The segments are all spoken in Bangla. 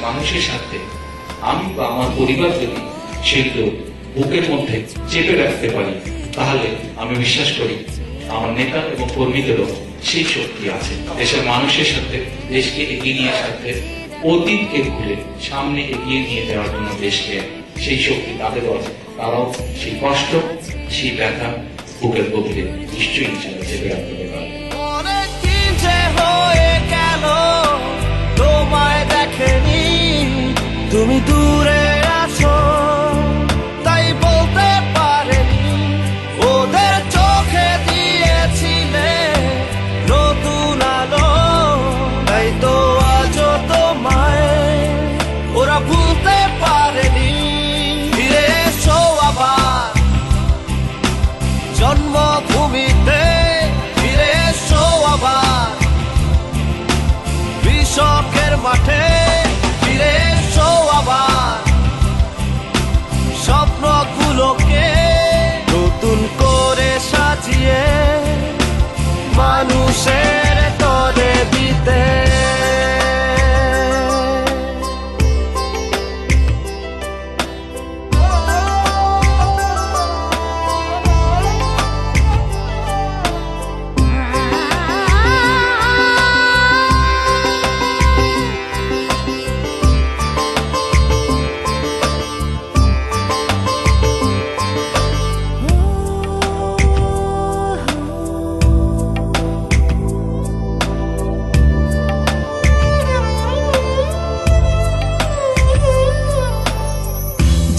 মানুষের সাথে আমি বা আমার পরিবার যদি সেগুলো বুকের মধ্যে চেপে রাখতে পারি, তাহলে আমি বিশ্বাস করি আমার নেতা এবং কর্মীদেরও সেই শক্তি আছে দেশের মানুষের সাথে দেশকে এগিয়ে নিয়ে সাথে অতীতকে ভুলে সামনে এগিয়ে নিয়ে যাওয়ার জন্য দেশকে সেই শক্তি তাদেরও আছে। তারাও সেই কষ্ট, সেই ব্যথা বুকের গভীরে নিশ্চয়ই ইনশাআল্লাহ চেপে রাখতে পারবে। তোমায় দেখেনি, তুমি দূরে আছো, তাই বলতে পারেনি। ওদের চোখে দিয়েছিলে নতুন আলো, তাই তো আজও তোমায় ওরা ভুলতে পারেনি। ফিরে এসো আবার জন্মভূমিতে, ফিরে এসো আবার কৃষকের মাঠে, ফিরে এসো আবার স্বপ্নগুলোকে নতুন করে সাজিয়ে মানুষের তরে দিতে।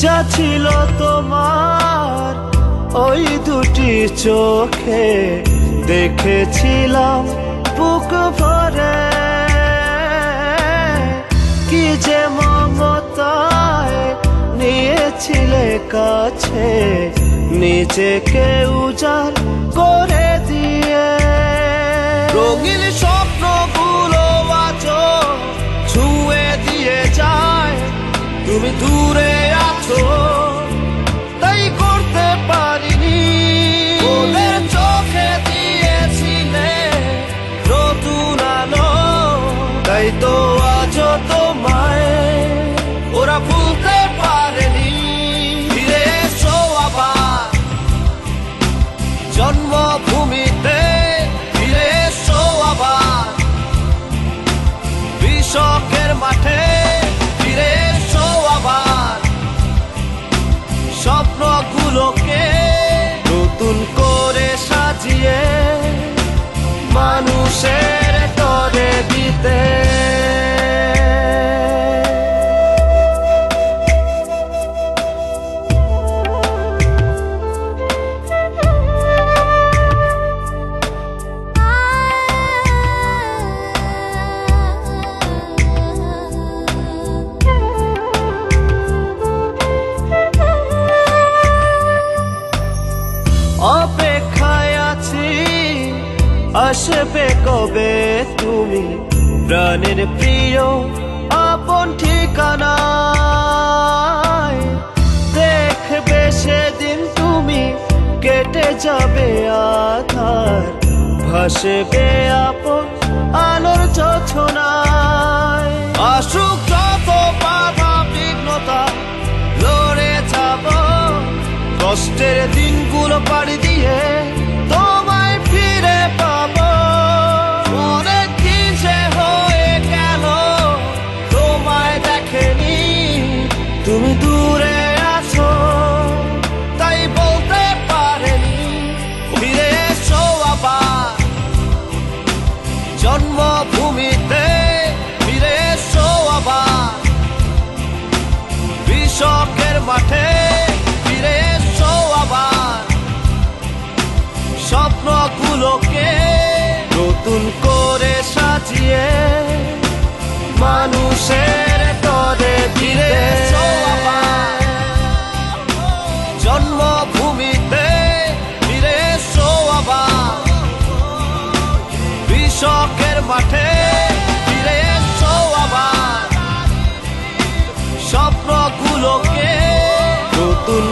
যা ছিল তোমার ওই দুটি চোখে, দেখেছিলাম বুক ভরে, কি যে মমতায় নিয়েছিলে কাছে, নিজেকে উজাড় করে দিয়ে। রঙিন স্বপ্নগুলো আজও ছুঁয়ে দিয়ে যায়, তুমি দূরে আছো তাই করতে পারিনি। ওদের চোখে দিয়েছিলে নতুন আলো, তাই তো আজও তোমায় ওরা ভুলতে পারেনি। ফিরে এসো আবার জন্মভূমিতে, ফিরে এসো আবার কৃষকের মাঠে, ফিরে এসো আবার স্বপ্নগুলোকে নতুন করে সাজিয়ে মানুষের তরে দিতে। অপেক্ষায় আছি আসবে কবে তুমি প্রাণের প্রিয় আপন ঠিকানায়। দেখবে সেদিন তুমি কেটে যাবে আধার, ভাসবে আপন আলোর যোছনায়। আসুক যত বাধা বিঘ্নতা লড়ে যাব, কষ্টের দিনগুলো পাড়ি দিয়ে তোমায় ফিরে পাবো। অনেক দিন যে হয়ে গেল তোমায় দেখেনি, তুমি দূরে আছো তাই বলতে পারেনি। ফিরে এসো আবার জন্মভূমিতে, ফিরে এসো আবার কৃষকের মাঠে, ফিরে এসো আবার স্বপ্নগুলোকে নতুন করে সাজিয়ে মানুষের তরে ফিরে এসো আবার জন্মভূমিতে, ফিরে এসো আবার কৃষকের মাঠে, ফিরে এসো আবার স্বপ্নগুলোকে নতুন